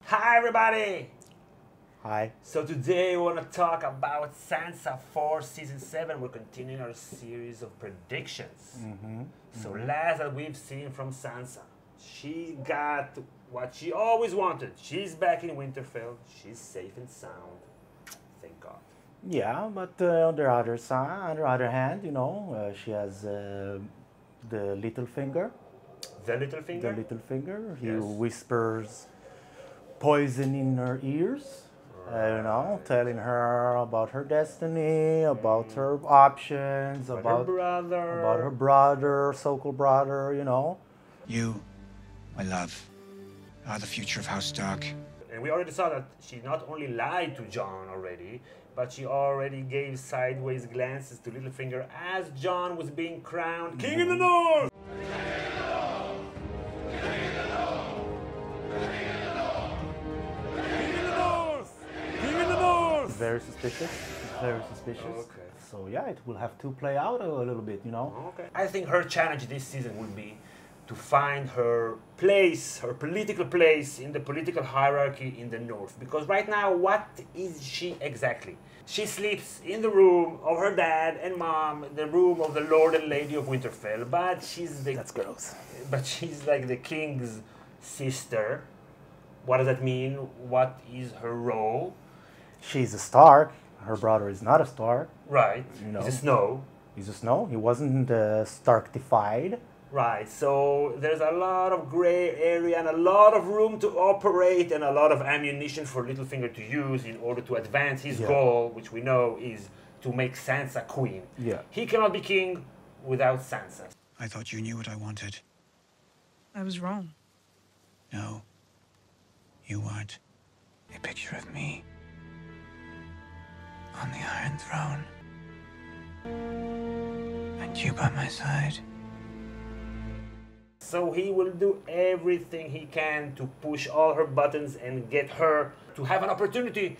Hi everybody! Hi. So today we want to talk about Sansa 4 Season 7. We're continuing our series of predictions. So last that we've seen from Sansa, she got what she always wanted. She's back in Winterfell. She's safe and sound. Thank God. Yeah, but on the other side, on the other hand, she has the Littlefinger. The Littlefinger? The Littlefinger. He Yes. whispers poison in her ears. Telling her about her destiny, about her options, About her her brother. brother, so-called brother. You, my love, are the future of House Stark. And we already saw that she not only lied to Jon already, but she already gave sideways glances to Littlefinger as Jon was being crowned King in the North! Very suspicious. Very suspicious. Okay. So yeah, it will have to play out a little bit. Okay. I think her challenge this season will be to find her place, her political place in the political hierarchy in the North. Because right now, what is she exactly? She sleeps in the room of her dad and mom, the room of the Lord and Lady of Winterfell, but she's the... That's gross. But she's like the king's sister. What does that mean? What is her role? She's a Stark. Her brother is not a Stark. Right. No. He's a Snow. He's a Snow. He wasn't Starkified. Right, so there's a lot of gray area and a lot of room to operate and a lot of ammunition for Littlefinger to use in order to advance his goal, which we know is to make Sansa queen. Yeah. He cannot be king without Sansa. I thought you knew what I wanted. I was wrong. No, you weren't. A picture of me on the Iron Throne, and you by my side. So he will do everything he can to push all her buttons and get her to have an opportunity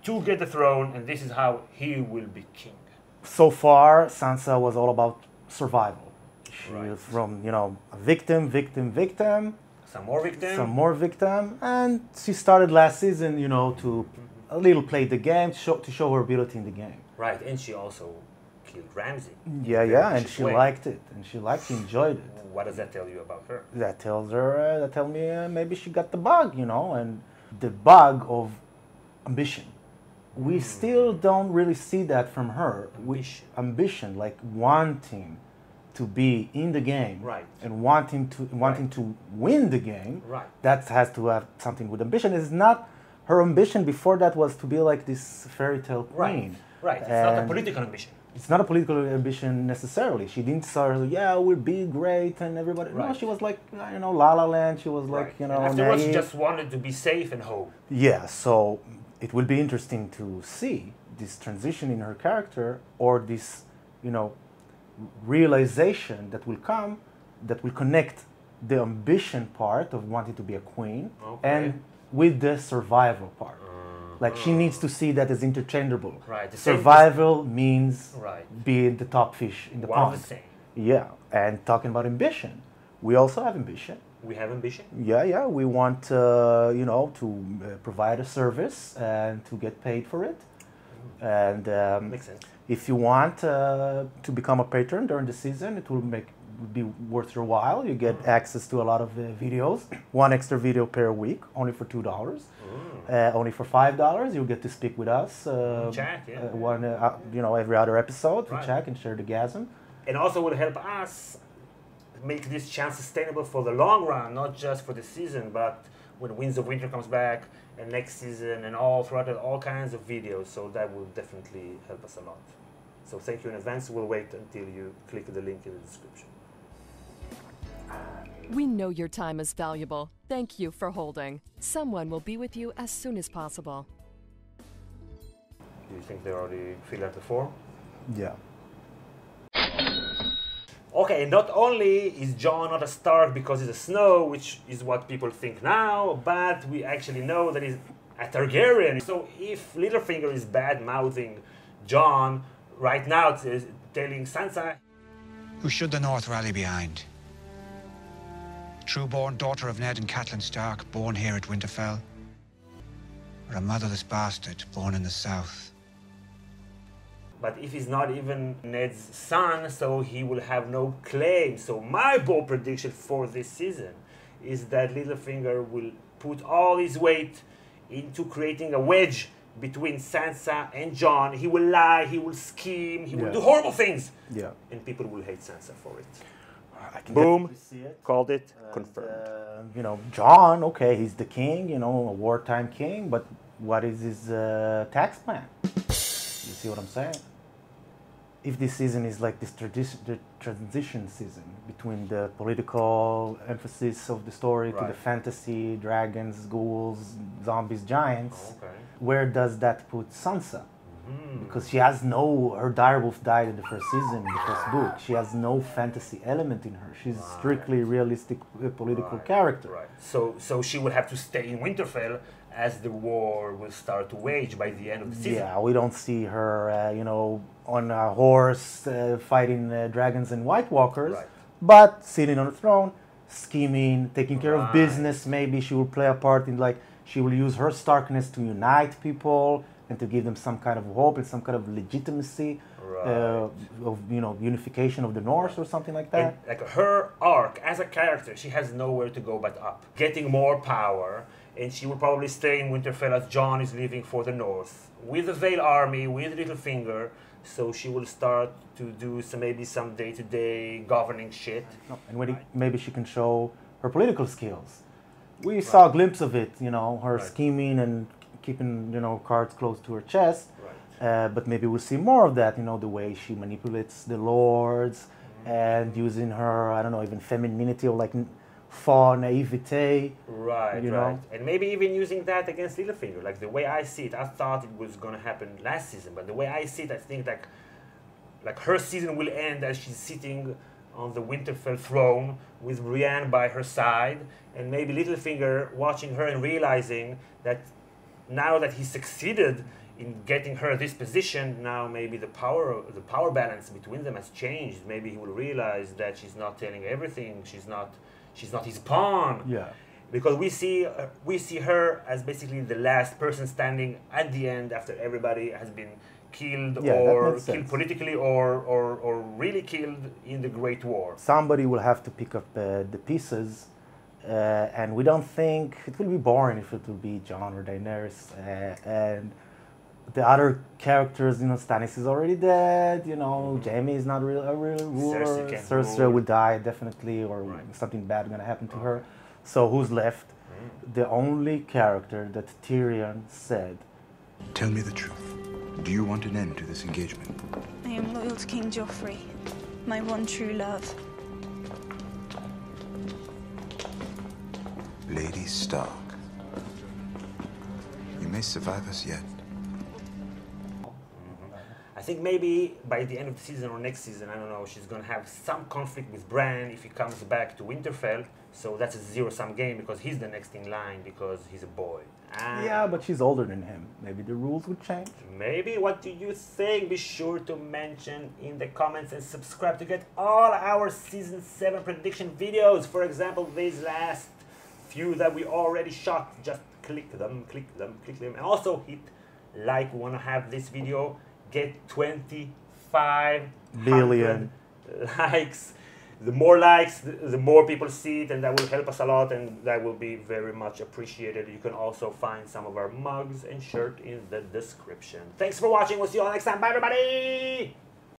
to get the throne, and this is how he will be king. So far, Sansa was all about survival. She Right. was from, a victim, Some more victims. some more victim, and she started last season, to a little play the game, to show her ability in the game. Right, and she also killed Ramsay. Yeah, and vicious she way. liked it, she enjoyed it. What does that tell you about her? That tell me maybe she got the bug, and the bug of ambition. We still don't really see that from her. Ambition. Ambition, like wanting to be in the game, Right. and wanting to win the game. Right. That has to have something with ambition. It's not her ambition before that was to be like this fairy tale queen. Right. It's not a And political ambition. it's not a political ambition necessarily. She didn't start, we'll be great and everybody. No, Right. she was like, La La Land. She was like, And afterwards, she naive. just wanted to be safe and home. Yeah, so it will be interesting to see this transition in her character, or this, realization that will come, that will connect the ambition part of wanting to be a queen and with the survival part. Like she needs to see that as interchangeable. Right, the same- Survival means Right. being the top fish in the One pond. of the same. Yeah, and talking about ambition, we also have ambition. We have ambition. Yeah, we want, to provide a service and to get paid for it. And Makes sense. if you want to become a patron during the season, it will be worth your while. You get access to a lot of videos, one extra video per week, only for $2. Only for $5, you'll get to speak with us. Chat, yeah. Every other episode, to Right. chat and share the gasm. And also will help us make this chance sustainable for the long run, not just for the season, but when Winds of Winter comes back and next season and all throughout it, all kinds of videos. So that will definitely help us a lot. So thank you in advance. We'll wait until you click the link in the description. We know your time is valuable. Thank you for holding. Someone will be with you as soon as possible. Do you think they already filled out the form? Yeah. Okay, not only is Jon not a Stark because he's a Snow, which is what people think now, but we actually know that he's a Targaryen. So if Littlefinger is bad-mouthing Jon right now, telling Sansa, Who should the North rally behind? True-born daughter of Ned and Catelyn Stark, born here at Winterfell. or a motherless bastard born in the South. But if he's not even Ned's son, so he will have no claim. So my bold prediction for this season is that Littlefinger will put all his weight into creating a wedge between Sansa and Jon. He will lie, he will scheme, he will do horrible things. Yeah. And people will hate Sansa for it. I can Boom. definitely see it. Called it, confirmed. You know, Jon, okay, he's the king, you know, a wartime king, but what is his tax plan? You see what I'm saying? If this season is like this the transition season between the political emphasis of the story to the fantasy, dragons, ghouls, zombies, giants, where does that put Sansa? Because she has no, her direwolf died in the first season, in the first book. She has no fantasy element in her. She's strictly realistic political character. So she will have to stay in Winterfell as the war will start to wage by the end of the season. Yeah, we don't see her, you know, on a horse fighting dragons and White Walkers, but sitting on a throne, scheming, taking care of business. Maybe she will play a part in, like, she will use her Starkness to unite people and to give them some kind of hope and some kind of legitimacy of, you know, unification of the North or something like that. And, like, her arc as a character, she has nowhere to go but up, getting more power. And she will probably stay in Winterfell as Jon is leaving for the north with the Vale army, with Littlefinger. So she will start to do maybe some day-to-day governing shit. And maybe she can show her political skills. We saw a glimpse of it, you know, her scheming and keeping, you know, cards close to her chest. But maybe we'll see more of that, you know, the way she manipulates the lords and using her, I don't know, even femininity or like naivete. You know? And maybe even using that against Littlefinger. Like the way I see it, I thought it was going to happen last season, but the way I see it, I think like her season will end as she's sitting on the Winterfell throne with Brienne by her side, and maybe Littlefinger watching her and realizing that now that he succeeded in getting her this position, now maybe the power balance between them has changed. Maybe he will realize that she's not telling everything. She's not his pawn. Yeah. Because we see her as basically the last person standing at the end after everybody has been killed or killed politically or really killed in the Great War. Somebody will have to pick up the pieces, and we don't think it will be boring if it will be Jon or Daenerys, and the other characters, you know, Stannis is already dead, you know, Jaime is not a real ruler, Cersei will die definitely, or something bad going to happen to her. So who's left? The only character that Tyrion said, "Tell me the truth. Do you want an end to this engagement?" "I am loyal to King Joffrey, my one true love." Lady Stark, you may survive us yet. I think maybe by the end of the season or next season, I don't know, she's going to have some conflict with Bran if he comes back to Winterfell. So that's a zero-sum game because he's the next in line because he's a boy. Yeah, but she's older than him. Maybe the rules would change. Maybe. What do you think? Be sure to mention in the comments and subscribe to get all our Season 7 prediction videos. For example, these last few that we already shot. Just click them, click them, click them. And also hit like. We want to have this video get 25 billion likes. The more likes, the more people see it, and that will help us a lot, and that will be very much appreciated. You can also find some of our mugs and shirt in the description. Thanks for watching. We'll see you all next time. Bye, everybody!